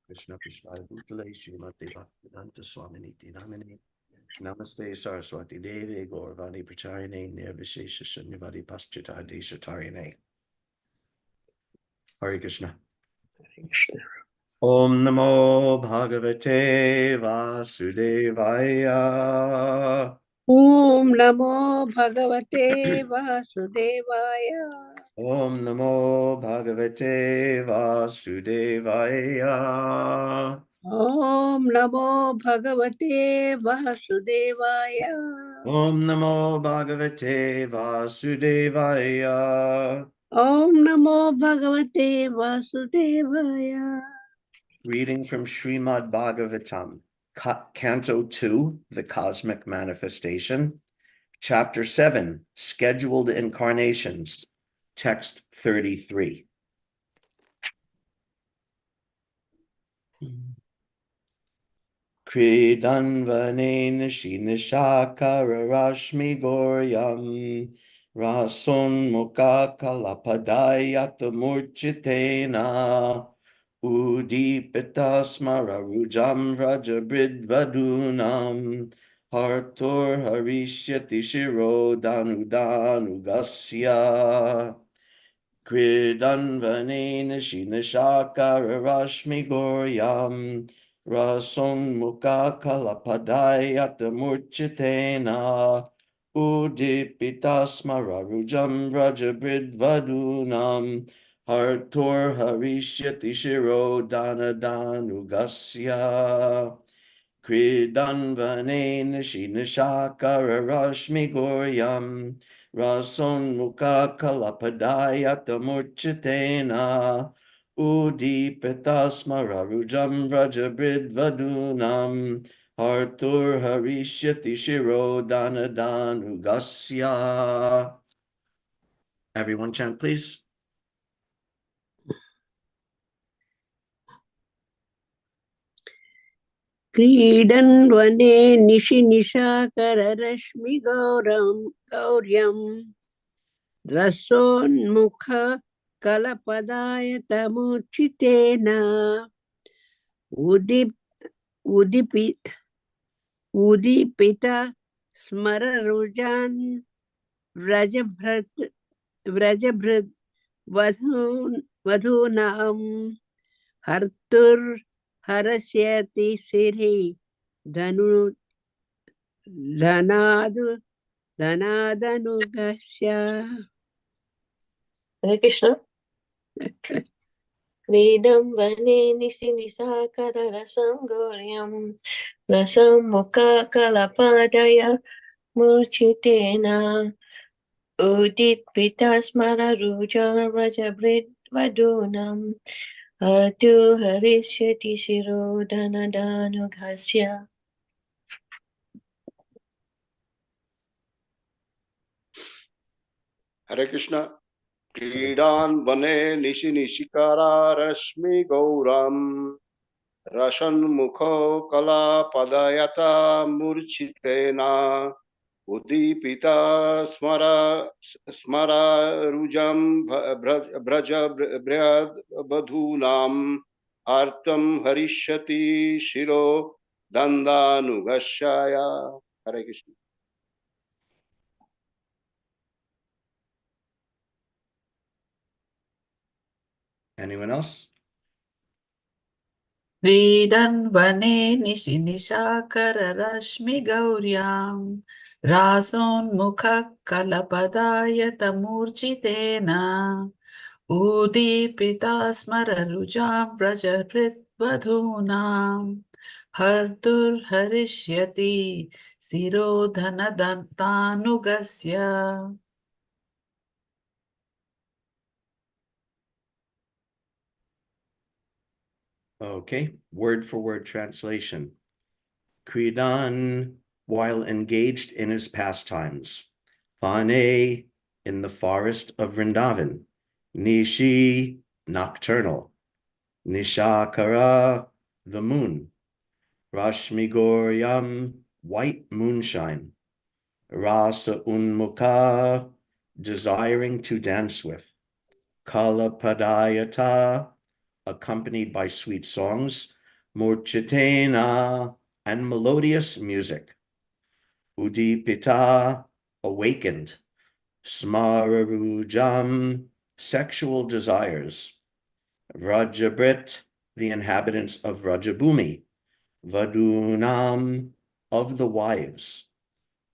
Krishna Prasthaya Bhutale Srimati Bhaktivedanta Swaminiti Namini Namaste Saraswati Devi Gauravani Pracharine Nirvishesha Shunyavari Paschata Deshatarine. Hare Krishna. Om Namo Bhagavate Vasudevaya. Om Namo Bhagavate Vasudevaya. Om Namo Bhagavate Vasudevaya. Om Namo Bhagavate Vasudevaya. Om Namo Bhagavate Vasudevaya. Om Namo Bhagavate Vasudevaya. Reading from Srimad Bhagavatam, Canto 2, The Cosmic Manifestation, Chapter 7, Scheduled Incarnations, Text 33. Kridanvane Nishinishakara Rashmi Goryam Rason Mukha Kalapadayata Murchitena Udipita Smararujam Vrajabridvadunam Hartur Harishyati Shiro Danudanugasya Kridanvane Nishinishakara Rashmi Goryam Rason Mukha Kalapadayata Murchitena Udipitasmararujam Vrajabridvadunam Hartur Harishyati Shiro Danadanugasya Kridanvane Nishinishakara Rashmi Goryam Rason Mukha Kalapadayata Murchitena Udipitasmararujam Vrajabridvadunam Hartur Harishyati Shiro Danadanugasya. Everyone chant, please. Kridan Vane Nishinishakara Rashmi Gauryam Rason Mukha Kalapadayata Murchitena Udipita Smararujan Vrajabhrid Vadhunam Hartur Harasyati Siri Dhanadanugasya. Hare Krishna. Kridam vane nisinisa rasam goryam rasam mukha kalapadaya murchitena udipita smara ruja rajabrit vadunam atu harishyati shiro dhanadanughasya. Hare Krishna. Kridan vane nishikara rashmi gauram Rashan mukho kala padayata murchitena Udipita smara rujam braja bryad badhunam artam harishyati shiro dandanu-gashaya. Hare Krishna. Anyone else? Kridan vane nishinishakara rashmi gauryam rason mukha kalapadayata murchitena udipita smararujam vrajabhrit vadhunam hartur harishyati sirodhanadantanugasya. Okay, word for word translation. Kridan, while engaged in his pastimes. Fane, in the forest of Vrindavan. Nishi, nocturnal. Nishakara, the moon. Rashmi Goryam, white moonshine. Rasa Unmukha, desiring to dance with. Kala Padayata, accompanied by sweet songs. Murchitena, and melodious music. Udipita, awakened. Smararujam, sexual desires. Vrajabrit, the inhabitants of Vrajabhumi. Vadunam, of the wives.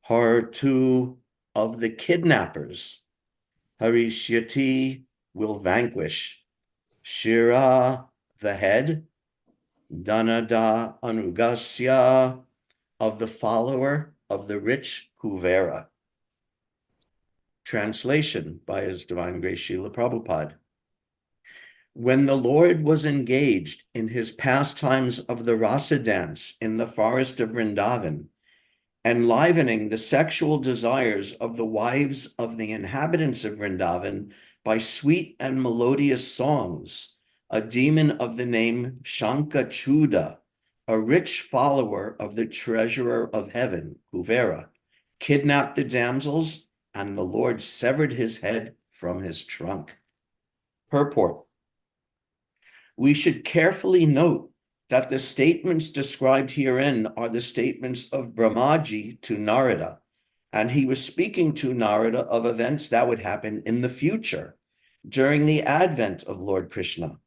Hartu, of the kidnappers. Harishyati, will vanquish. Shira, the head. Danada anugasya, of the follower of the rich Kuvera. Translation by His Divine Grace Srila Prabhupada. When the Lord was engaged in his pastimes of the rasa dance in the forest of Vrindavan, enlivening the sexual desires of the wives of the inhabitants of Vrindavan by sweet and melodious songs, a demon of the name Shankachuda, a rich follower of the treasurer of heaven, Kuvera, kidnapped the damsels, and the Lord severed his head from his trunk. Purport. We should carefully note that the statements described herein are the statements of Brahmaji to Narada, and he was speaking to Narada of events that would happen in the future during the advent of Lord Krishna.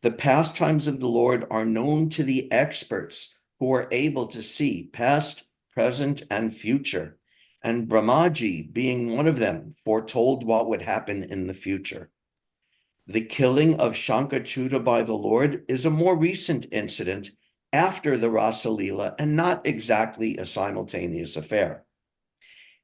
The pastimes of the Lord are known to the experts who are able to see past, present, and future, and Brahmaji, being one of them, foretold what would happen in the future. The killing of Shankachuda by the Lord is a more recent incident after the Rasa Leela and not exactly a simultaneous affair.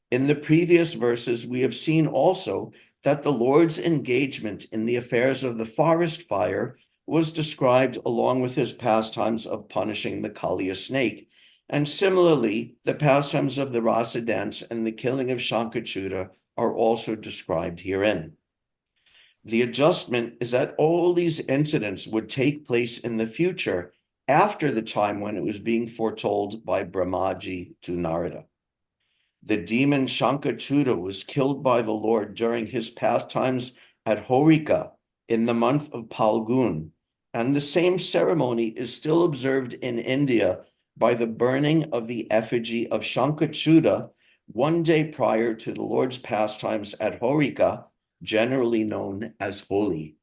In the previous verses, we have seen also that the Lord's engagement in the affairs of the forest fire was described along with his pastimes of punishing the Kaliya snake. And similarly, the pastimes of the Rasa dance and the killing of Shankachuda are also described herein. The adjustment is that all these incidents would take place in the future after the time when it was being foretold by Brahmaji to Narada. The demon Shankachuda was killed by the Lord during his pastimes at Horika in the month of Palgun, and the same ceremony is still observed in India by the burning of the effigy of Shankachuda one day prior to the Lord's pastimes at Horika, generally known as Holi.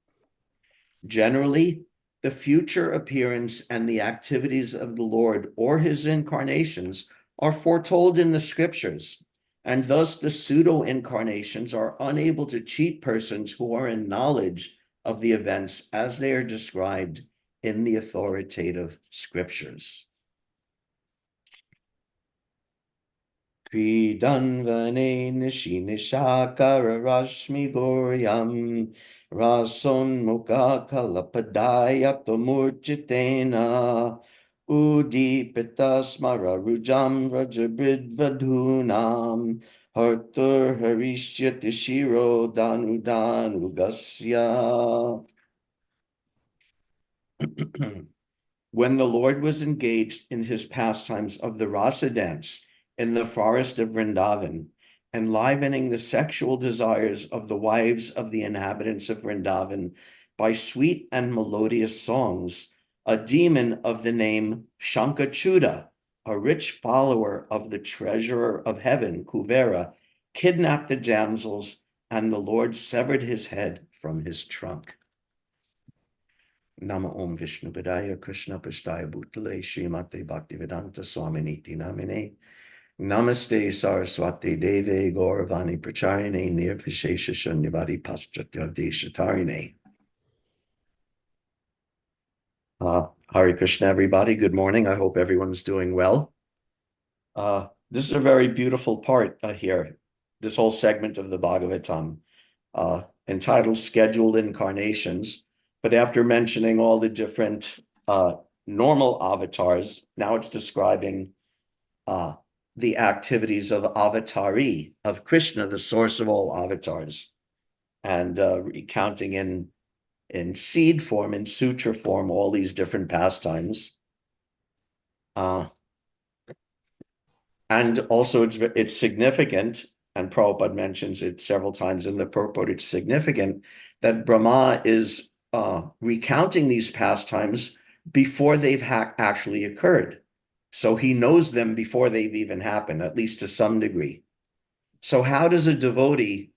Generally, the future appearance and the activities of the Lord or his incarnations are foretold in the scriptures, and thus the pseudo-incarnations are unable to cheat persons who are in knowledge of the events as they are described in the authoritative scriptures. Kridanvane nishi nishakara rashmi goryam rason mukha kalapadaya tomurchitena udipita smara rujam rajabrid vadhunam hartur harishyati shiro danu danu gasya. When the Lord was engaged in his pastimes of the rasa dance in the forest of Vrindavan, enlivening the sexual desires of the wives of the inhabitants of Vrindavan by sweet and melodious songs, a demon of the name Shankachuda, a rich follower of the treasurer of heaven, Kuvera, kidnapped the damsels, and the Lord severed his head from his trunk. Nama Om Vishnu Padaya Krishna Prasthaya Bhutale Srimate Bhaktivedanta Swaminiti Namine Namaste Saraswati Deve Gauravani Pracharine Nirvishesha Shunyavadi Paschatya Deshatarine. Hare Krishna, everybody. Good morning. I hope everyone's doing well. This is a very beautiful part here, this whole segment of the Bhagavatam, entitled Scheduled Incarnations. But after mentioning all the different normal avatars, now it's describing the activities of avatari, of Krishna, the source of all avatars, and recounting in seed form, in sutra form, all these different pastimes. And also it's significant, and Prabhupada mentions it several times in the purport, it's significant that Brahma is recounting these pastimes before they've actually occurred. So he knows them before they've even happened, at least to some degree. So how does a devotee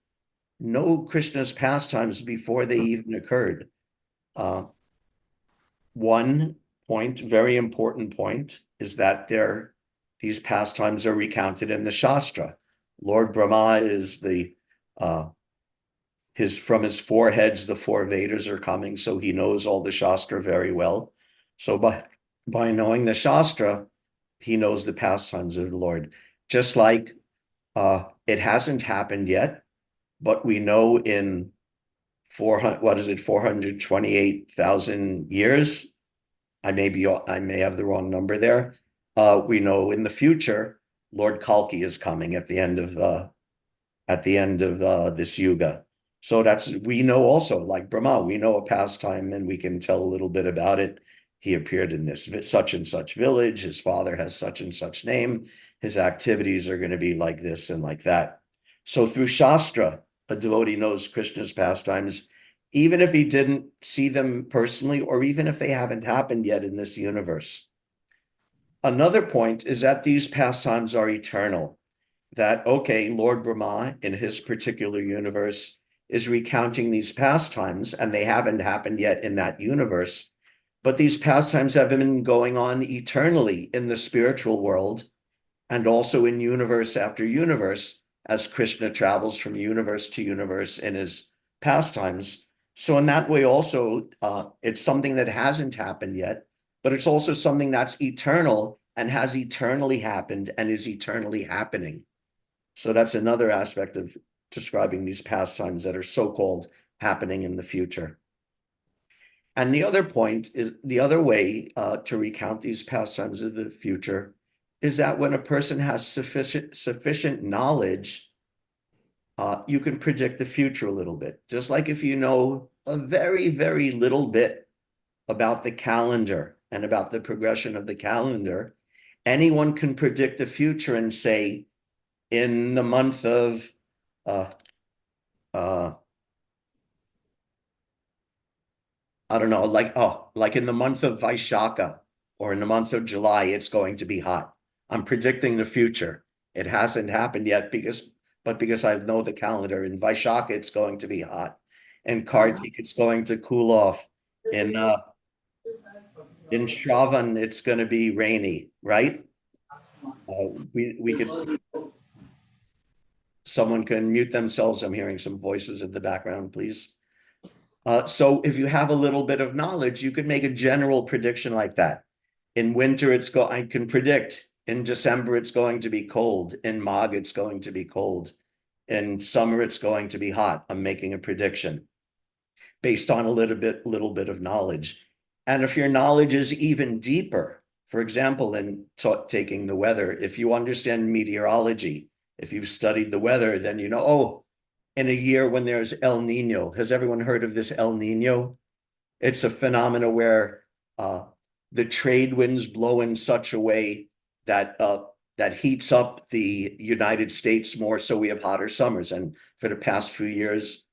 know Krishna's pastimes before they even occurred? One point, very important point, is that these pastimes are recounted in the Shastra. Lord Brahma is from his four heads, the four Vedas are coming, so he knows all the Shastra very well. So by knowing the Shastra, he knows the pastimes of the Lord. Just like it hasn't happened yet, but we know in 428,000 years. I may have the wrong number there. We know in the future, Lord Kalki is coming at the end of this yuga. So we know also, like Brahma, we know a pastime and we can tell a little bit about it. He appeared in this such and such village. His father has such and such name. His activities are going to be like this and like that. So through Shastra, a devotee knows Krishna's pastimes, even if he didn't see them personally, or even if they haven't happened yet in this universe. Another point is that these pastimes are eternal. That, okay, Lord Brahma in his particular universe is recounting these pastimes, and they haven't happened yet in that universe. But these pastimes have been going on eternally in the spiritual world, and also in universe after universe, as Krishna travels from universe to universe in his pastimes. So in that way also, it's something that hasn't happened yet, but it's also something that's eternal and has eternally happened and is eternally happening. So that's another aspect of describing these pastimes that are so-called happening in the future. And the other point is, the other way to recount these pastimes of the future is that when a person has sufficient knowledge, you can predict the future a little bit. Just like if you know a very, very little bit about the calendar and about the progression of the calendar, anyone can predict the future and say, in the month of I don't know, like in the month of Vaishaka or in the month of July, it's going to be hot. I'm predicting the future. It hasn't happened yet because I know the calendar. In Vaishaka, it's going to be hot. In Kartik, it's going to cool off. In Shravan, it's going to be rainy, right? We could. Someone can mute themselves. I'm hearing some voices in the background, please. So if you have a little bit of knowledge, you could make a general prediction like that. In winter, I can predict. In December, it's going to be cold. In Magh, it's going to be cold. In summer, it's going to be hot. I'm making a prediction based on a little bit of knowledge. And if your knowledge is even deeper, for example, in taking the weather, if you understand meteorology, if you've studied the weather, then you know, oh, in a year when there's El Nino. Has everyone heard of this El Nino? It's a phenomena where the trade winds blow in such a way that that heats up the United States more, so we have hotter summers. And for the past few years,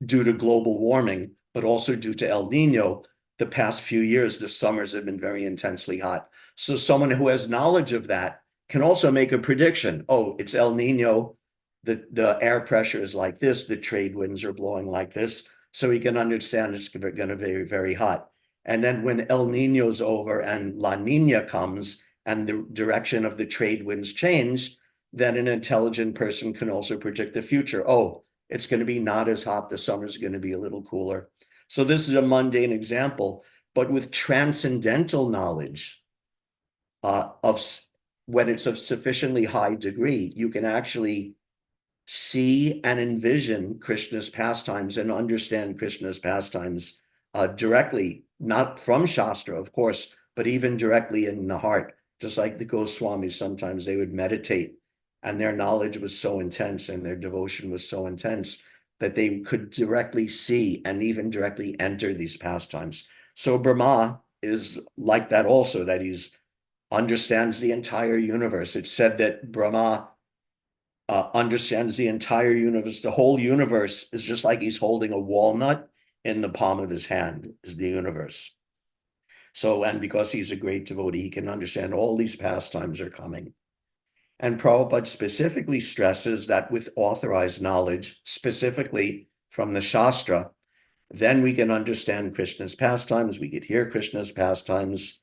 due to global warming, but also due to El Nino, the past few years, the summers have been very intensely hot. So someone who has knowledge of that can also make a prediction. Oh, it's El Nino. The air pressure is like this. The trade winds are blowing like this. So he can understand it's going to be very, very hot. And then when El Nino's over and La Nina comes and the direction of the trade winds change, then an intelligent person can also predict the future. Oh, it's going to be not as hot. The summer's going to be a little cooler. So this is a mundane example, but with transcendental knowledge of when it's of sufficiently high degree, you can actually see and envision Krishna's pastimes and understand Krishna's pastimes directly, not from Shastra, of course, but even directly in the heart. Just like the Goswamis, sometimes they would meditate and their knowledge was so intense and their devotion was so intense that they could directly see and even directly enter these pastimes. So Brahma is like that also, that he's understands the entire universe. It's said that Brahma understands the entire universe. The whole universe is just like he's holding a walnut in the palm of his hand, is the universe. So, and because he's a great devotee, he can understand all these pastimes are coming. And Prabhupada specifically stresses that with authorized knowledge, specifically from the Shastra, then we can understand Krishna's pastimes, we could hear Krishna's pastimes,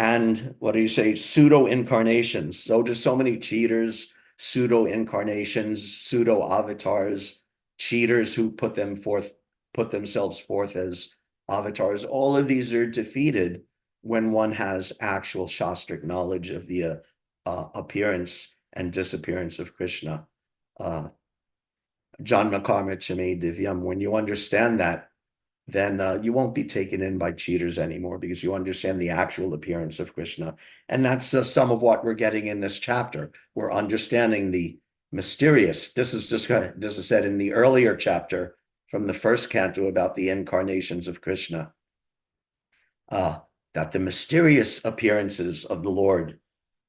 and what do you say, pseudo-incarnations. So do so many cheaters, pseudo-incarnations, pseudo-avatars, cheaters who put themselves forth as avatars. All of these are defeated when one has actual Shastric knowledge of the appearance and disappearance of Krishna. Janma karma chame divyam. When you understand that, then you won't be taken in by cheaters anymore because you understand the actual appearance of Krishna. And that's some of what we're getting in this chapter. We're understanding the mysterious. This is said in the earlier chapter from the first canto about the incarnations of Krishna. That the mysterious appearances of the Lord,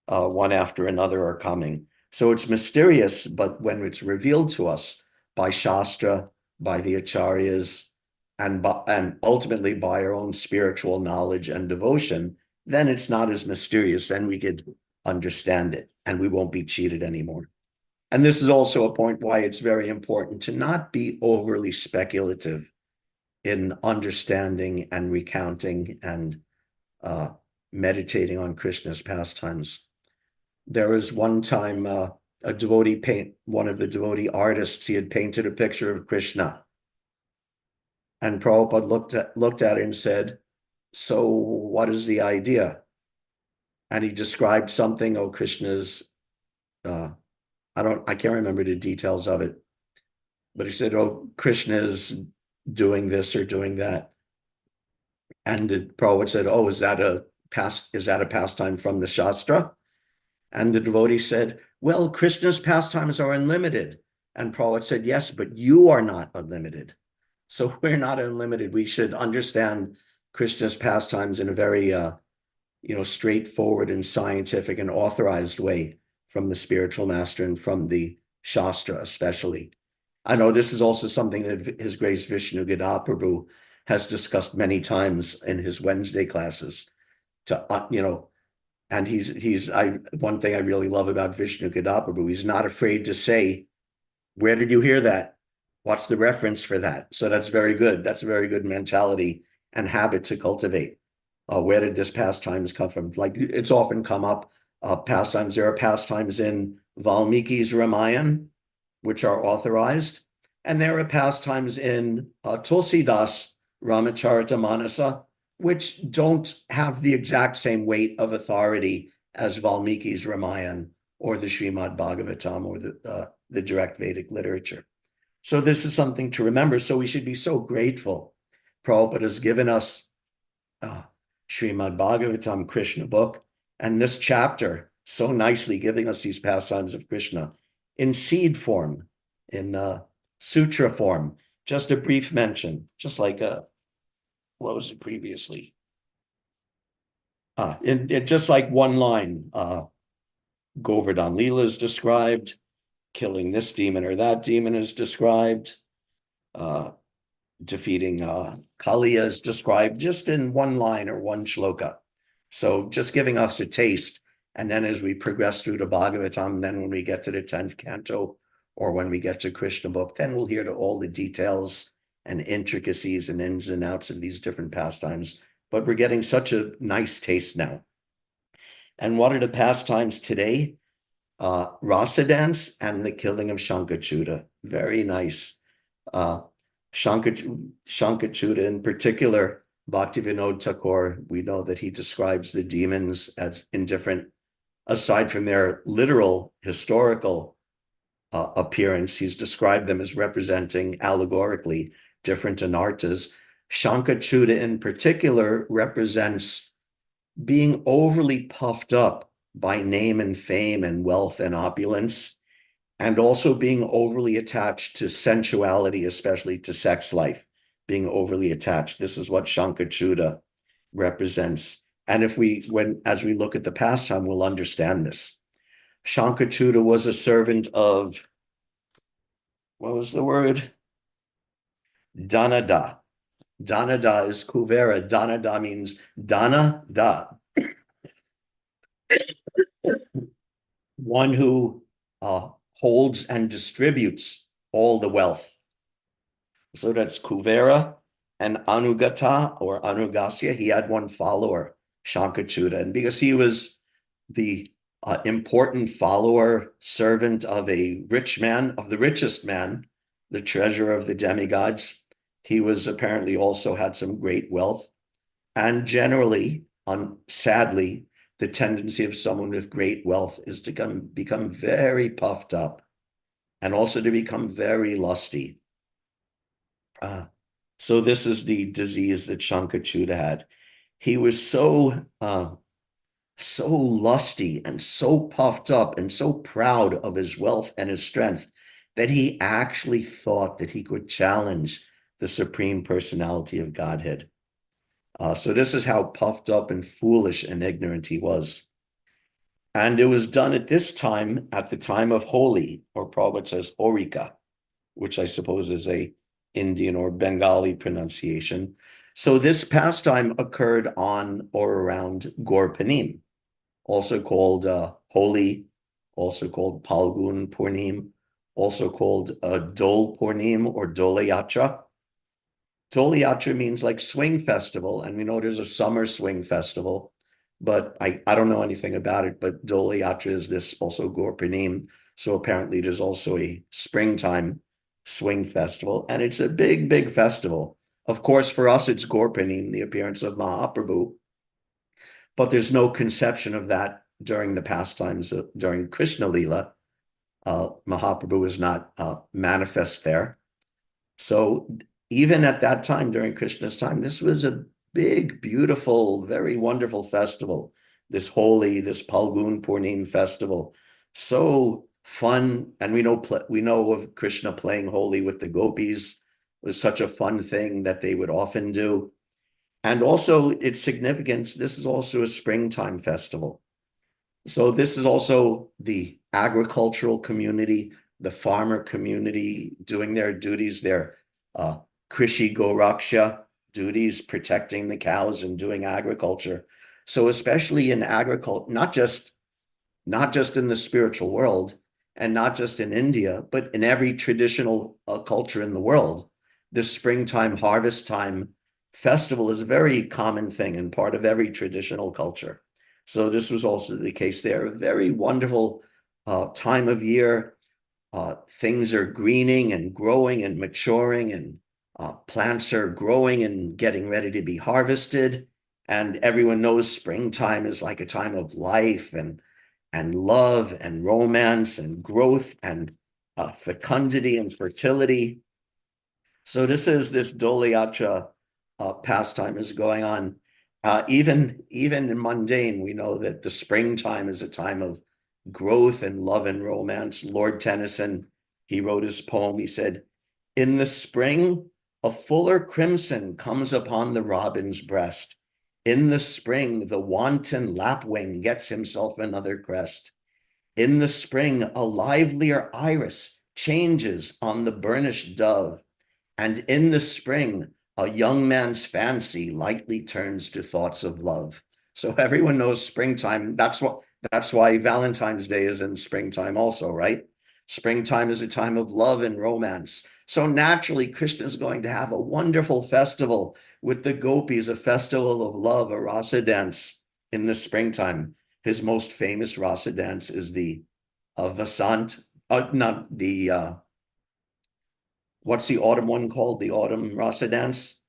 one after another, are coming. So it's mysterious, but when it's revealed to us by Shastra, by the Acharyas, and ultimately by our own spiritual knowledge and devotion, then it's not as mysterious. Then we could understand it and we won't be cheated anymore. And this is also a point why it's very important to not be overly speculative in understanding and recounting and meditating on Krishna's pastimes. There was one time one of the devotee artists, he had painted a picture of Krishna. And Prabhupada looked at it and said, so what is the idea? And he described something, Krishna's, I can't remember the details of it, but he said, Krishna's doing this or doing that. And Prabhupada said, is that a pastime from the Shastra? And the devotee said, well, Krishna's pastimes are unlimited. And Prabhupada said, yes, but you are not unlimited. So we're not unlimited. We should understand Krishna's pastimes in a very, straightforward and scientific and authorized way from the spiritual master and from the Shastra especially. I know this is also something that His Grace Vishnu Gadaprabhu has discussed many times in his Wednesday classes. And one thing I really love about Vishnu Gadaprabhu, he's not afraid to say, where did you hear that? What's the reference for that? So that's very good. That's a very good mentality and habit to cultivate. Where did this pastimes come from? Like it's often come up, pastimes. There are pastimes in Valmiki's Ramayana, which are authorized. And there are pastimes in Tulsidas Ramacharitamanasa, which don't have the exact same weight of authority as Valmiki's Ramayana or the Srimad Bhagavatam or the direct Vedic literature. So this is something to remember. So we should be so grateful. Prabhupada has given us Srimad Bhagavatam, Krishna book, and this chapter so nicely giving us these pastimes of Krishna in seed form, in sutra form. Just a brief mention, just like what was it previously? Just like one line, Govardhan Leela is described, killing this demon or that demon is described, defeating Kaliya is described just in one line or one shloka. So just giving us a taste. And then as we progress through the Bhagavatam, then when we get to the 10th canto or when we get to Krishna book, then we'll hear to all the details and intricacies and ins and outs of these different pastimes. But we're getting such a nice taste now. And what are the pastimes today? Rasa dance and the killing of Shankachuta. Very nice. Shankachuta in particular, Bhaktivinoda Thakur, we know that he describes the demons as in different, aside from their literal historical appearance, he's described them as representing allegorically different anartas. Shankachuta in particular represents being overly puffed up by name and fame and wealth and opulence, and also being overly attached to sensuality, especially to sex life, being overly attached. This is what Shankachuta represents. And as we look at the pastime, we'll understand this. Shankachuta was a servant of, what was the word? Danada. Dhanada is Kuvera. Dhanada means Dana Da, one who holds and distributes all the wealth. So that's Kuvera and Anugata or Anugasya. He had one follower, Shankachuta, and because he was the important follower, servant of a rich man, of the richest man, the treasurer of the demigods, he was apparently also had some great wealth. And generally, sadly, the tendency of someone with great wealth is to become very puffed up and also to become very lusty. So this is the disease that Shankachuta had. He was so lusty and so puffed up and so proud of his wealth and his strength that he actually thought that he could challenge the Supreme Personality of Godhead. So this is how puffed up and foolish and ignorant he was. And it was done at this time, at the time of Holi, or Prabhupada says Orika, which I suppose is a Indian or Bengali pronunciation. So this pastime occurred on or around Gorpanim, also called Holi, also called Palgun Purnim, also called Dol Purnim or Dole Yatra. Dole Yatra means like swing festival, and we know there's a summer swing festival, but I don't know anything about it, but Dole Yatra is this also Gorpanim, so apparently there's also a springtime swing festival, and it's a big, big festival. Of course, for us, it's Gorpanim, the appearance of Mahaprabhu, but there's no conception of that during the pastimes, during Krishna Lila. Mahaprabhu is not manifest there. So even at that time, during Krishna's time, this was a big, beautiful, very wonderful festival. This Holi, this Palgun Purnim festival, so fun. And we know of Krishna playing Holi with the gopis. It was such a fun thing that they would often do. And also its significance, this is also a springtime festival. So this is also the agricultural community, the farmer community doing their duties, their Krishi Goraksha duties, protecting the cows and doing agriculture. So especially in agriculture, not just in the spiritual world and not just in India, but in every traditional culture in the world, this springtime harvest time festival is a very common thing and part of every traditional culture. So this was also the case there. A very wonderful time of year. Things are greening and growing and maturing, and plants are growing and getting ready to be harvested. And everyone knows springtime is like a time of life and love and romance and growth and fecundity and fertility. So this Dole Yatra pastime is going on. Even in mundane, we know that the springtime is a time of growth and love and romance. Lord Tennyson, he wrote his poem. He said, "In the spring, a fuller crimson comes upon the robin's breast. In the spring, the wanton lapwing gets himself another crest. In the spring, a livelier iris changes on the burnished dove. And in the spring, a young man's fancy lightly turns to thoughts of love." So everyone knows springtime. That's why Valentine's Day is in springtime also, right? Springtime is a time of love and romance. So naturally, Krishna is going to have a wonderful festival with the gopis, a festival of love, a rasa dance in the springtime. His most famous rasa dance is the Vasant, what's the autumn one called? The autumn rasa dance?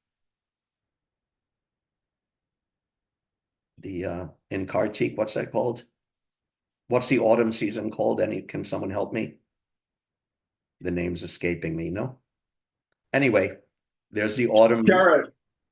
In Kartik, what's that called? What's the autumn season called? Can someone help me? The name's escaping me, no? Anyway, there's the autumn.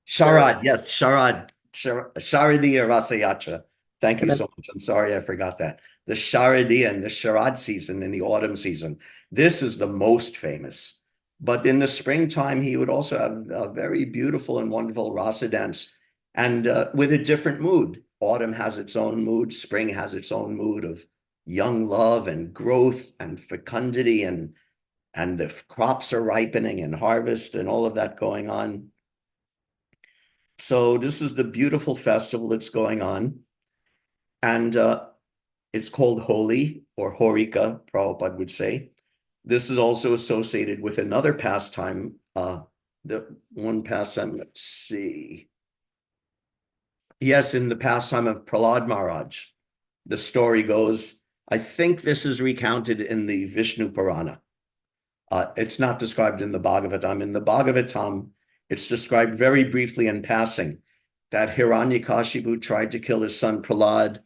Sharad, yes, Sharadiya Rasa Yatra. Thank you so much. I'm sorry I forgot that. The Sharadiya and the Sharad season in the autumn season. This is the most famous. But in the springtime, he would also have a very beautiful and wonderful rasa dance, and with a different mood. Autumn has its own mood. Spring has its own mood of young love and growth and fecundity, and the crops are ripening and harvest and all of that going on. So this is the beautiful festival that's going on. And it's called Holi, or Horika, Prabhupada would say. This is also associated with another pastime. The one pastime, let's see. Yes, in the pastime of Prahlad Maharaj. The story goes, I think this is recounted in the Vishnu Purana. It's not described in the Bhagavatam. In the Bhagavatam, it's described very briefly in passing that Hiranyakashipu tried to kill his son Prahlad.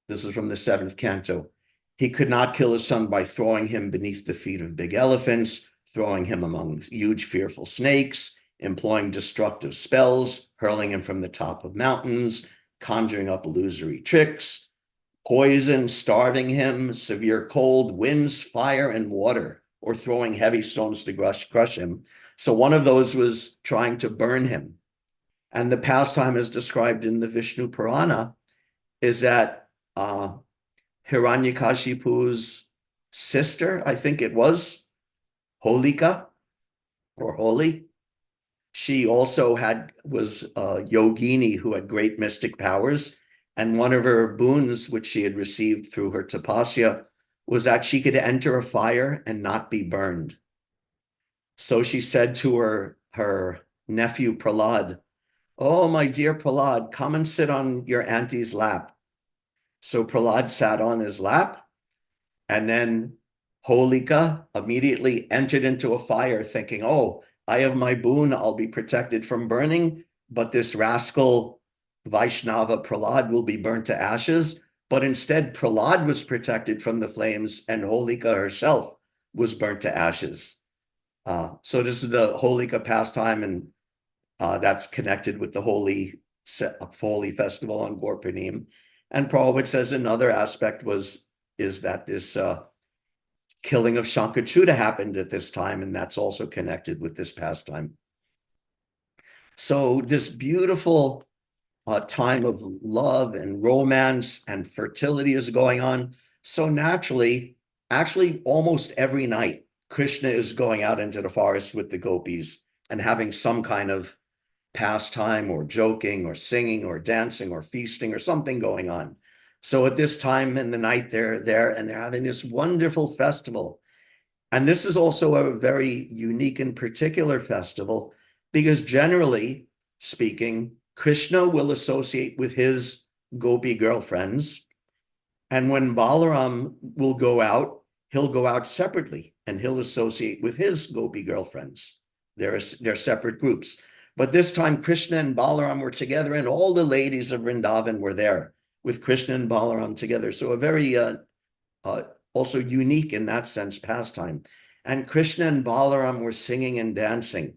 This is from the 7th canto. He could not kill his son by throwing him beneath the feet of big elephants, throwing him among huge fearful snakes, employing destructive spells, hurling him from the top of mountains, conjuring up illusory tricks, poison, starving him, severe cold, winds, fire, and water, or throwing heavy stones to crush him. So one of those was trying to burn him. And the pastime as described in the Vishnu Purana is that Hiranyakashipu's sister, I think it was, Holika, or Holi, she also was a yogini who had great mystic powers. And one of her boons, which she had received through her tapasya, was that she could enter a fire and not be burned. So she said to her nephew Prahlad, oh, my dear Prahlad, come and sit on your auntie's lap. So Prahlad sat on his lap, and then Holika immediately entered into a fire thinking, oh, I have my boon, I'll be protected from burning, but this rascal Vaishnava Prahlad will be burnt to ashes. But instead, Prahlad was protected from the flames, and Holika herself was burnt to ashes. So this is the Holika pastime, and that's connected with the Holi festival on Gorpanim. And Prabhupada says another aspect is that this killing of Shankachuta happened at this time, and that's also connected with this pastime. So this beautiful time of love and romance and fertility is going on. So naturally, actually almost every night, Krishna is going out into the forest with the gopis and having some kind of pastime or joking or singing or dancing or feasting or something going on. So at this time in the night, they're there and they're having this wonderful festival. And this is also a very unique and particular festival because generally speaking, Krishna will associate with his gopi girlfriends. And when Balaram will go out, he'll go out separately and he'll associate with his gopi girlfriends. They're separate groups. But this time, Krishna and Balaram were together, and all the ladies of Vrindavan were there with Krishna and Balaram together. So a very also unique in that sense pastime. And Krishna and Balaram were singing and dancing.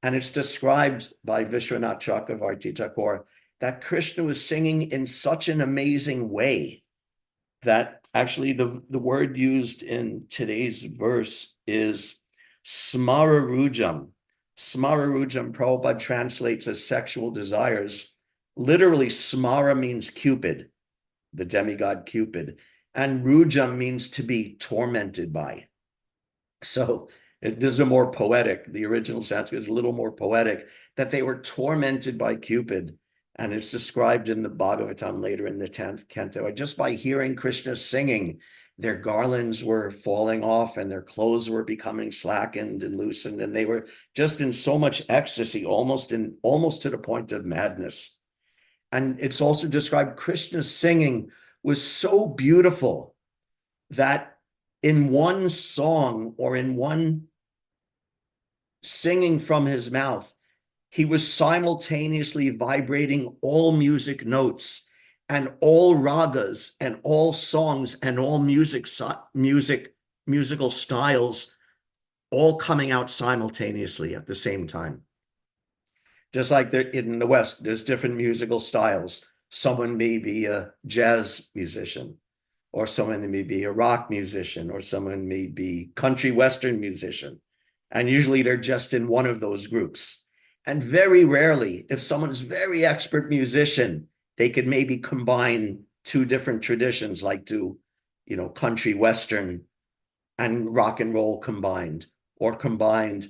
And it's described by Vishwanath Chakravarti Thakur that Krishna was singing in such an amazing way that actually the word used in today's verse is smararujam. Smararujam, Prabhupada translates as sexual desires. Literally, smara means Cupid, the demigod Cupid, and rujam means to be tormented by. So this is a more poetic, the original Sanskrit is a little more poetic, that they were tormented by Cupid. And it's described in the Bhagavatam later in the 10th canto. Just by hearing Krishna singing, their garlands were falling off and their clothes were becoming slackened and loosened. And they were just in so much ecstasy, almost to the point of madness. And it's also described Krishna's singing was so beautiful that in one song or in one singing from his mouth, he was simultaneously vibrating all music notes and all ragas and all songs and all musical styles all coming out simultaneously at the same time. Just like in the West, there's different musical styles. Someone may be a jazz musician, or someone may be a rock musician, or someone may be country western musician. And usually they're just in one of those groups. And very rarely, if someone's very expert musician, they could maybe combine two different traditions, like do, country western and rock and roll combined, or combined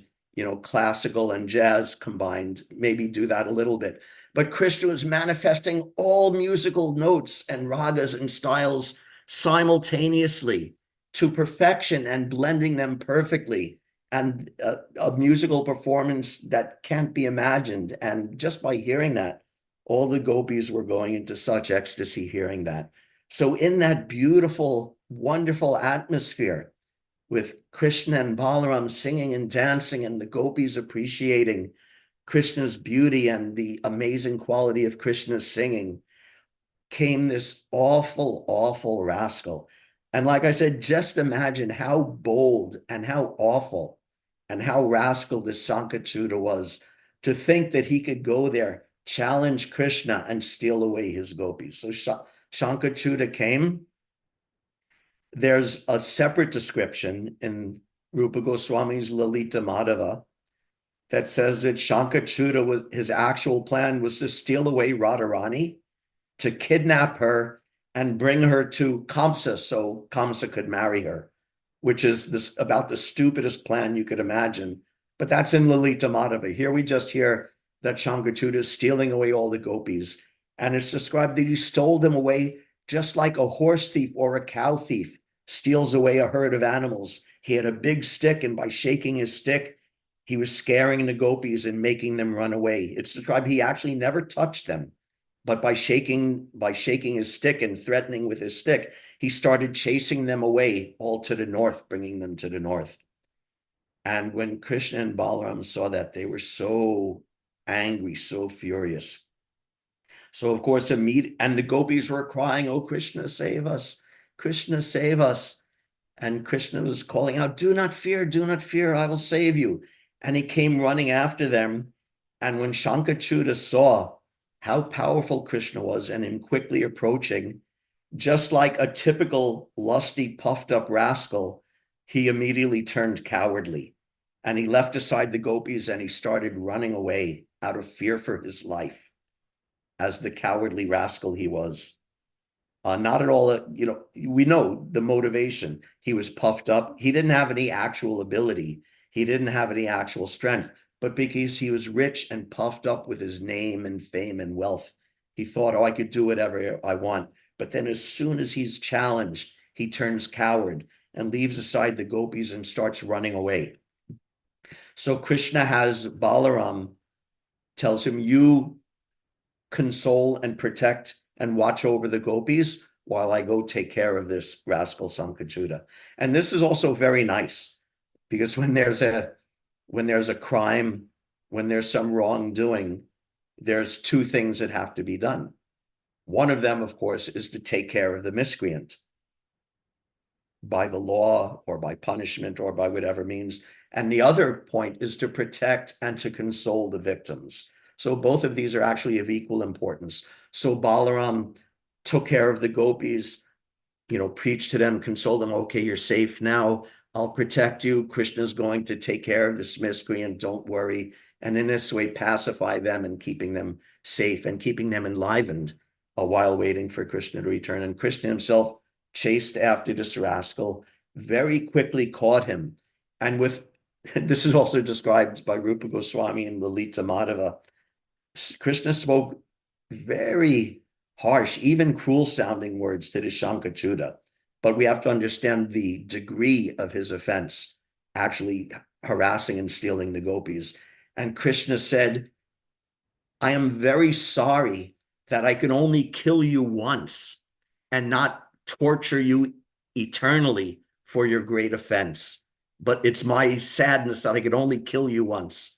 classical and jazz combined, maybe do that a little bit. But Krishna was manifesting all musical notes and ragas and styles simultaneously to perfection and blending them perfectly, and a musical performance that can't be imagined. And just by hearing that, all the gopis were going into such ecstasy hearing that. So in that beautiful, wonderful atmosphere, with Krishna and Balaram singing and dancing, and the gopis appreciating Krishna's beauty and the amazing quality of Krishna's singing, came this awful, awful rascal. And like I said, just imagine how bold and how awful and how rascal this Sankachuta was, to think that he could go there, challenge Krishna, and steal away his gopis. So Sankachuta came. There's a separate description in Rupa Goswami's Lalita Madhava that says that Sankachuta, his actual plan was to steal away Radharani, to kidnap her and bring her to Kamsa so Kamsa could marry her, which is about the stupidest plan you could imagine. But that's in Lalita Madhava. Here we just hear that Sankachuta is stealing away all the gopis. And it's described that he stole them away just like a horse thief or a cow thief steals away a herd of animals. He had a big stick, and by shaking his stick, he was scaring the gopis and making them run away. It's described he actually never touched them, but by shaking his stick and threatening with his stick, he started chasing them away, all to the north, bringing them to the north. And when Krishna and Balaram saw that, they were so angry, so furious. So of course, and the gopis were crying, "Oh, Krishna, save us. Krishna, save us." And Krishna was calling out, do not fear, I will save you." And he came running after them. And when Sankachuta saw how powerful Krishna was and him quickly approaching, just like a typical lusty, puffed up rascal, he immediately turned cowardly. And he left aside the gopis and he started running away out of fear for his life, as the cowardly rascal he was. Not at all, we know the motivation. He was puffed up. He didn't have any actual ability. He didn't have any actual strength, but because he was rich and puffed up with his name and fame and wealth, he thought, oh, I could do whatever I want. But then as soon as he's challenged, he turns coward and leaves aside the gopis and starts running away. So Krishna has Balaram, tells him, you console and protect and watch over the gopis while I go take care of this rascal Sankachuta. And this is also very nice, because when there's a crime, when there's some wrongdoing, there's two things that have to be done. One of them, of course, is to take care of the miscreant by the law or by punishment or by whatever means. And the other point is to protect and to console the victims. So both of these are actually of equal importance. So Balaram took care of the gopis, preached to them, consoled them. Okay, you're safe now. I'll protect you. Krishna's going to take care of this miscreant. Don't worry. And in this way, pacify them and keeping them safe and keeping them enlivened while waiting for Krishna to return. And Krishna himself chased after this rascal, very quickly caught him. And this is also described by Rupa Goswami in Lalita Madhava. Krishna spoke very harsh, even cruel sounding words to the Sankachuta. But we have to understand the degree of his offense, actually harassing and stealing the gopis. And Krishna said, I am very sorry that I can only kill you once and not torture you eternally for your great offense. But it's my sadness that I could only kill you once.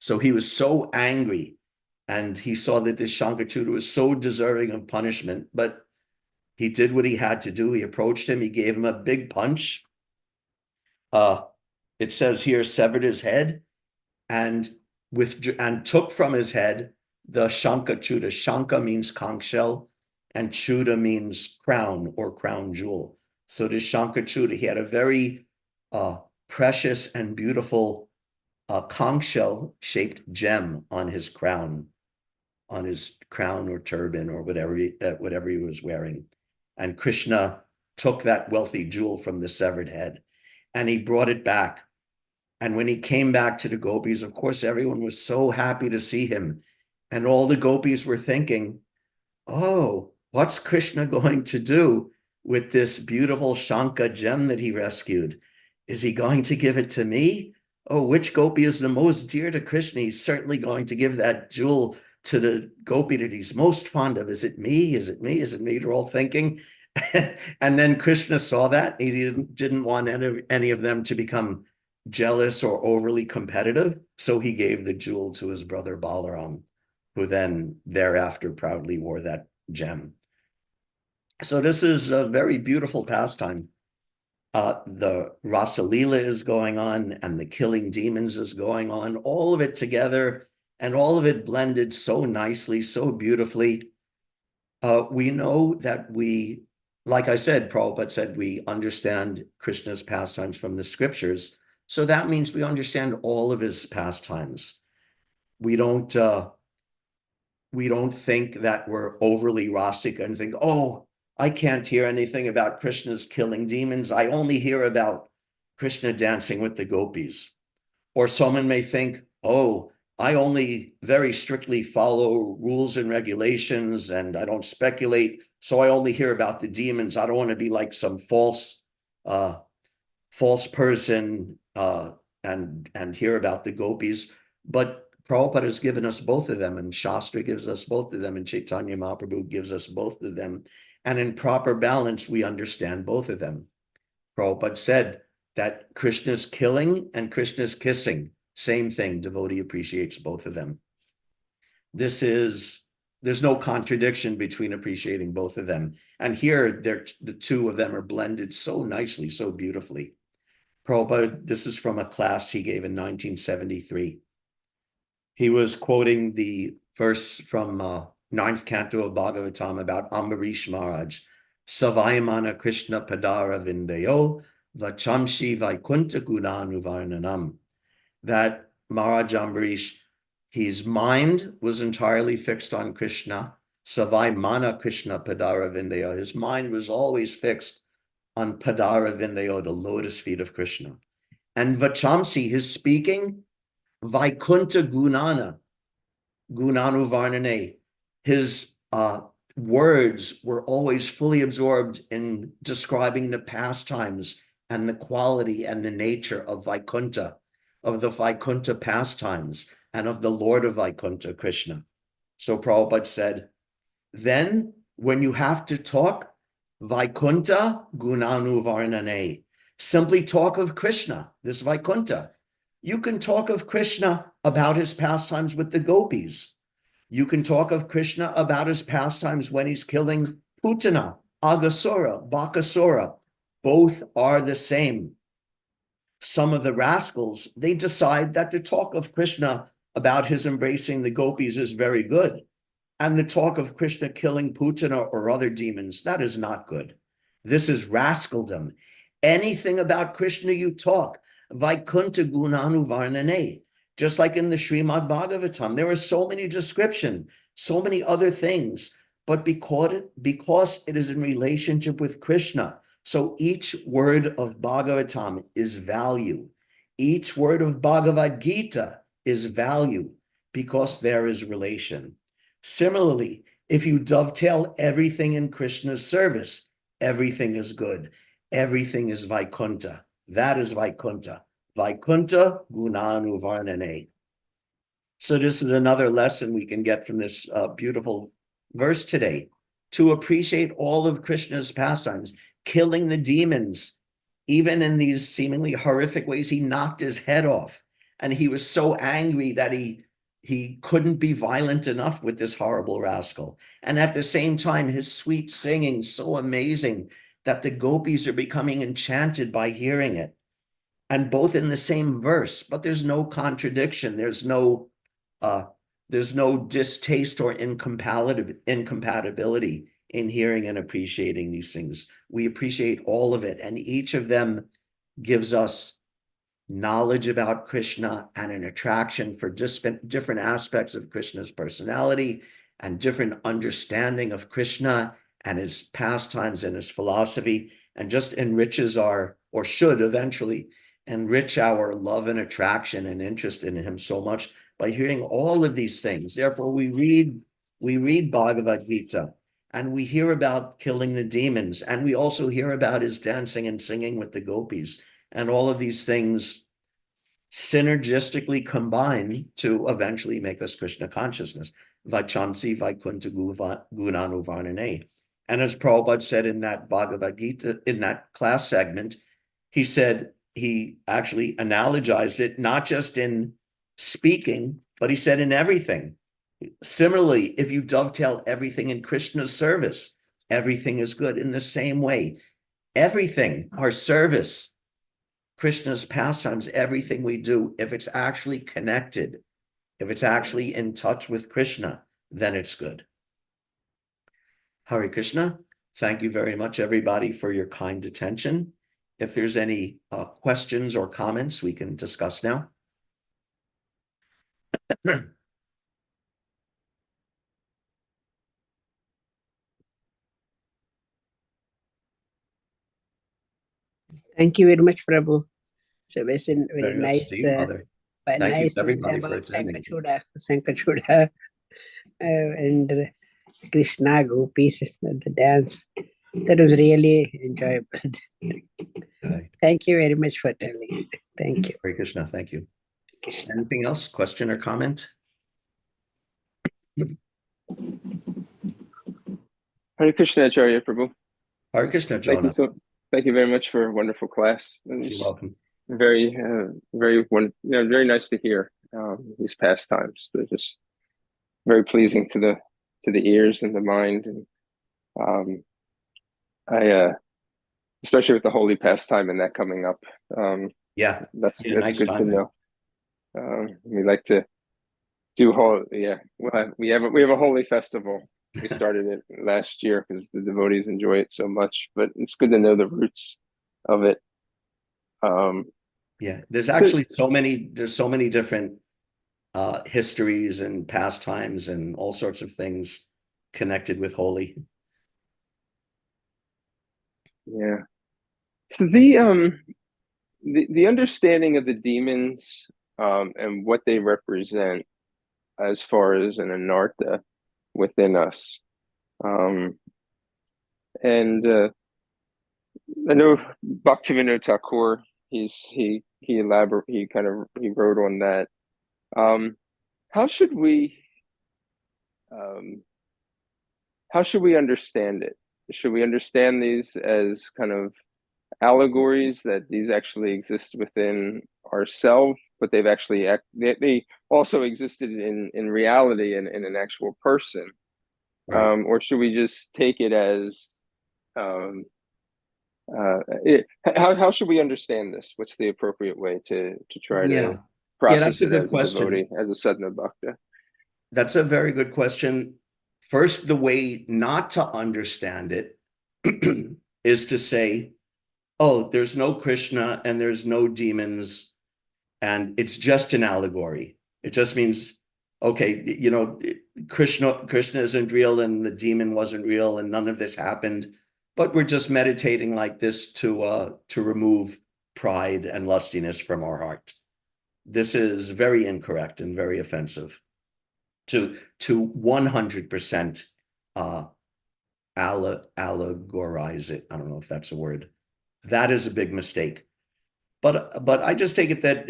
So he was so angry, and he saw that this Sankachuta was so deserving of punishment, but he did what he had to do. He approached him. He gave him a big punch. It says here, severed his head and took from his head the Sankachuta. Shanka means conch shell, and Chuta means crown or crown jewel. So this Sankachuta, he had a very precious and beautiful conch shell shaped gem on his crown or turban or whatever he was wearing. And Krishna took that wealthy jewel from the severed head and he brought it back. And when he came back to the gopis, of course, everyone was so happy to see him. And all the gopis were thinking, oh, what's Krishna going to do with this beautiful Shanka gem that he rescued? Is he going to give it to me? Oh, which gopi is the most dear to Krishna? He's certainly going to give that jewel to the gopi that he's most fond of. Is it me? Is it me? Is it me? They're all thinking. And then Krishna saw that. He didn't want any of them to become jealous or overly competitive. So he gave the jewel to his brother Balaram, who then thereafter proudly wore that gem. So this is a very beautiful pastime. The Rasa Leela is going on, and the killing demons is going on, all of it together, and all of it blended so nicely, so beautifully. We know that we, like I said, Prabhupada said, we understand Krishna's pastimes from the scriptures. So that means we understand all of his pastimes. We don't think that we're overly rasic and think, oh, I can't hear anything about Krishna's killing demons. I only hear about Krishna dancing with the gopis. Or someone may think, oh, I only very strictly follow rules and regulations and I don't speculate. So I only hear about the demons. I don't want to be like some false person and hear about the gopis. But Prabhupada has given us both of them, and Shastra gives us both of them, and Chaitanya Mahaprabhu gives us both of them. And in proper balance, we understand both of them. Prabhupada said that Krishna's killing and Krishna's kissing, same thing, devotee appreciates both of them. There's no contradiction between appreciating both of them. And here, the two of them are blended so nicely, so beautifully. Prabhupada, this is from a class he gave in 1973. He was quoting the verse from 9th canto of Bhagavatam about Ambarish Maharaj. Savayamana Krishna Padara Vindayo Vachamshi Vaikunta Gunanuvarnanam. That Maharaj Ambarish, his mind was entirely fixed on Krishna. Savayamana Krishna Padara Vindayo. His mind was always fixed on Padara Vindayo, the lotus feet of Krishna. And Vachamsi, his speaking, Vaikunta Gunanu Varnane, his words were always fully absorbed in describing the pastimes and the quality and the nature of Vaikunta, of the Vaikunta pastimes, and of the Lord of Vaikunta, Krishna. So Prabhupada said, then when you have to talk, Vaikunta Gunanu Varnane, simply talk of Krishna, this Vaikunta. You can talk of Krishna about his pastimes with the gopis. You can talk of Krishna about his pastimes when he's killing Putana, Agasura, Bakasura. Both are the same. Some of the rascals, they decide that the talk of Krishna about his embracing the gopis is very good. And the talk of Krishna killing Putana or other demons, that is not good. This is rascaldom. Anything about Krishna you talk, Vaikunta Gunanu Varnane. Just like in the Srimad Bhagavatam, there are so many descriptions, so many other things, but because it is in relationship with Krishna, so each word of Bhagavatam is value. Each word of Bhagavad Gita is value because there is relation. Similarly, if you dovetail everything in Krishna's service, everything is good. Everything is Vaikunta. That is Vaikunta. Vaikunta Gunanu Varnane. So this is another lesson we can get from this beautiful verse today. To appreciate all of Krishna's pastimes, killing the demons, even in these seemingly horrific ways. He knocked his head off, and he was so angry that he couldn't be violent enough with this horrible rascal. And at the same time, his sweet singing, so amazing that the gopis are becoming enchanted by hearing it. And both in the same verse, but there's no contradiction. There's no distaste or incompatibility in hearing and appreciating these things. We appreciate all of it, and each of them gives us knowledge about Krishna and an attraction for different aspects of Krishna's personality and different understanding of Krishna and his pastimes and his philosophy, and just enriches or should eventually enrich our love and attraction and interest in him so much by hearing all of these things. Therefore, we read Bhagavad Gita, and we hear about killing the demons, and we also hear about his dancing and singing with the gopis, and all of these things synergistically combine to eventually make us Krishna consciousness. Vachansi Vaikuntha Gunanuvarnane. And as Prabhupada said in that Bhagavad Gita, in that class segment, he said, he actually analogized it not just in speaking, but he said in everything. Similarly, if you dovetail everything in Krishna's service, everything is good. In the same way, everything, our service, Krishna's pastimes, everything we do, if it's actually connected, if it's actually in touch with Krishna, then it's good. Hare Krishna. Thank you very much, everybody, for your kind attention. If there's any questions or comments, we can discuss now. Thank you very much, Prabhu. So it's a very Very much nice, to you, Mother. Thank you nice to everybody for about attending. Sankachuda, and Krishna gopis, the dance. That was really enjoyable. Okay. Thank you very much for telling. Thank you. Hare Krishna. Thank you. Krishna. Anything else? Question or comment? Hare Krishna, Acharya Prabhu. Hare Krishna, Thank you Jonah. thank you very much for a wonderful class. It You're was welcome. very, very nice to hear these pastimes. They're just very pleasing to the ears and the mind. And I especially with the holy pastime and that coming up. Yeah, That's nice good to timing. know. We like to do we have a holy festival. We started it last year because the devotees enjoy it so much, but it's good to know the roots of it. Yeah, there's actually so many different histories and pastimes and all sorts of things connected with holy. Yeah. So the understanding of the demons and what they represent as far as an anartha within us. And I know Bhaktivinoda Thakur, he wrote on that. How should we understand it? Should we understand these as kind of allegories that these actually exist within ourselves, but they've actually they also existed in reality and in an actual person, Right. or should we just take it as how should we understand this? What's the appropriate way to try to process that's a it good as question. a devotee, as a sadhana bhakta? That's a very good question. First, the way not to understand it is to say, oh, there's no Krishna and there's no demons, and it's just an allegory. It just means, okay, Krishna isn't real and the demon wasn't real and none of this happened, but we're just meditating like this to remove pride and lustiness from our heart. This is very incorrect and very offensive. To 100% allegorize it. I don't know if that's a word. That is a big mistake. But I just take it that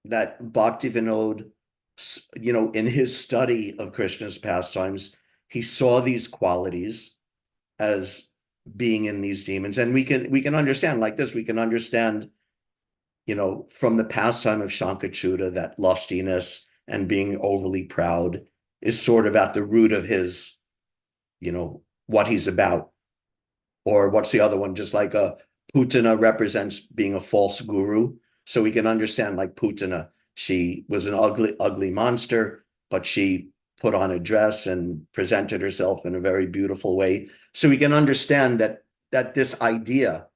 that Bhaktivinoda, in his study of Krishna's pastimes, he saw these qualities as being in these demons, and we can understand like this. We can understand, from the pastime of Shankachuda, that lustiness and being overly proud is sort of at the root of his, what he's about. Or what's the other one? Just like Putana represents being a false guru. So we can understand like Putana, she was an ugly monster, but she put on a dress and presented herself in a very beautiful way. So we can understand that this idea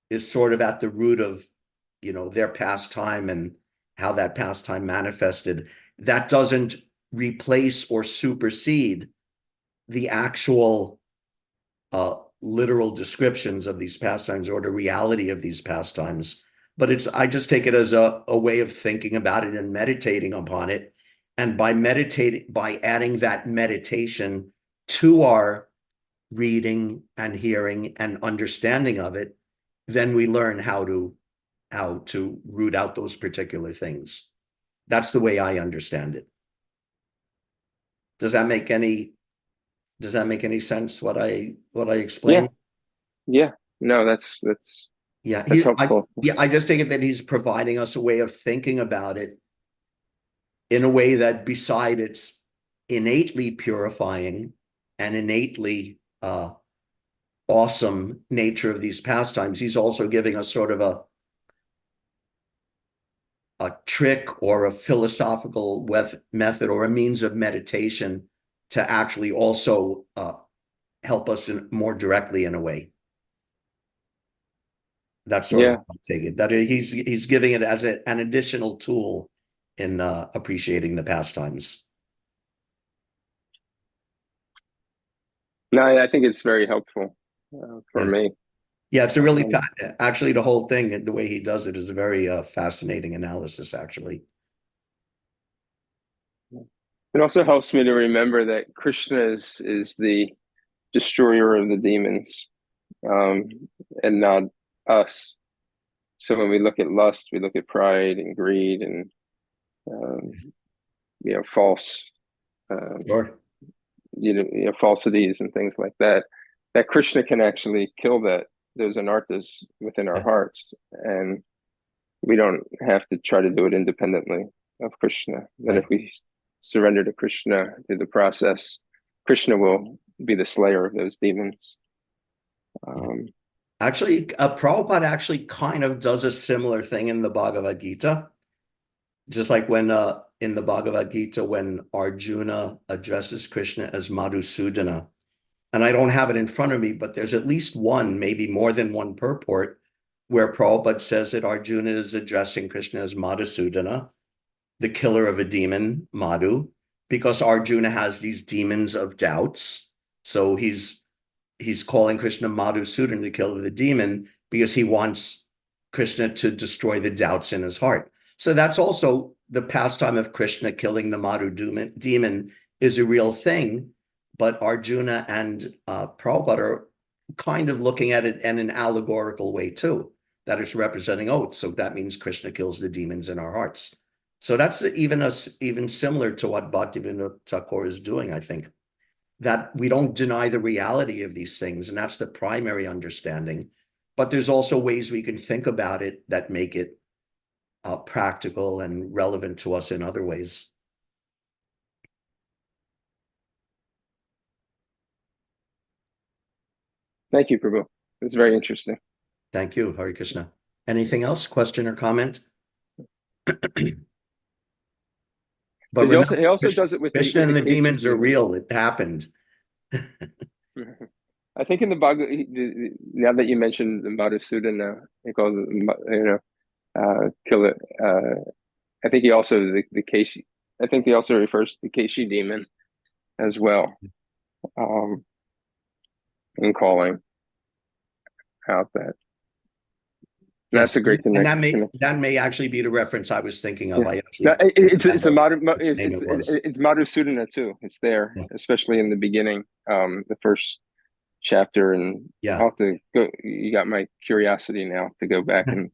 is sort of at the root of, their pastime and how that pastime manifested. That doesn't replace or supersede the actual literal descriptions of these pastimes or the reality of these pastimes. but I just take it as a way of thinking about it and meditating upon it. And by adding that meditation to our reading and hearing and understanding of it, then we learn how to root out those particular things. That's the way I understand it. Does that make any sense what I explained? Yeah. No, that's Yeah, helpful. I just take it that he's providing us a way of thinking about it in a way that, beside its innately purifying and innately awesome nature of these pastimes, he's also giving us sort of a trick or a philosophical method or a means of meditation to actually also help us more directly in a way. That's sort of how I take it. That he's giving it as an additional tool in appreciating the pastimes. No, I think it's very helpful for me. Yeah, it's a really actually, the whole thing, the way he does it, is a very fascinating analysis, actually. It also helps me to remember that Krishna is the destroyer of the demons, and not us. So when we look at lust, we look at pride and greed and false, Sure. falsities and things like that. That Krishna can actually kill those anarthas within our hearts, and we don't have to try to do it independently of Krishna. That if we surrender to Krishna through the process, Krishna will be the slayer of those demons. Actually, Prabhupada actually kind of does a similar thing in the Bhagavad Gita. Just like when in the Bhagavad Gita, when Arjuna addresses Krishna as Madhusudana, and I don't have it in front of me, but there's at least one, maybe more than one purport, where Prabhupada says that Arjuna is addressing Krishna as Madhusudana, the killer of a demon, Madhu, because Arjuna has these demons of doubts. So he's calling Krishna Madhusudana, the killer of the demon, because he wants Krishna to destroy the doubts in his heart. So that's also the pastime of Krishna killing the Madhu demon is a real thing, but Arjuna and Prabhupada are kind of looking at it in an allegorical way too, that it's representing oaths. So that means Krishna kills the demons in our hearts. So that's even similar to what Bhaktivinoda Thakur is doing, I think, that we don't deny the reality of these things, and that's the primary understanding. But there's also ways we can think about it that make it practical and relevant to us in other ways. Thank you, Prabhu. It's very interesting. Thank you, Hare Krishna. Anything else? Question or comment? But he also does it with Krishna and the demons are real. It happened. I think in the Bhagavad, now that you mentioned the Madhusudana, he calls it, kill it. I think he also the Keshi. I think he also refers to the Keshi demon as well, in calling out that. That's a great connection. And that may actually be the reference I was thinking of. Yeah. It's Madhusudana too. It's there, especially in the beginning, the first chapter, and I'll have to go. You got my curiosity now to go back and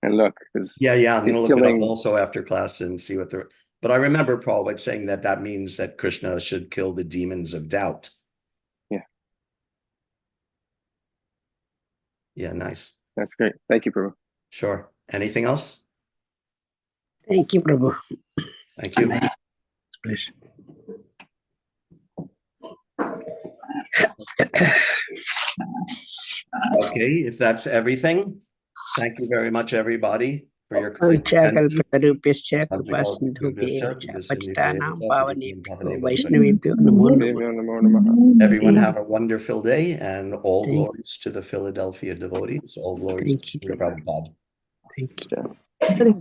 look, because I'm going to look it up also after class and see what they're. But I remember Prabhupada saying that means that Krishna should kill the demons of doubt. Yeah, nice. That's great. Thank you, Prabhu. Sure. Anything else? Thank you, Prabhu. Thank you. Pleasure. Okay, if that's everything, thank you very much, everybody, for your Everyone have a wonderful day, and all glories to the Philadelphia devotees. All glories to Prabhupada. Thank you.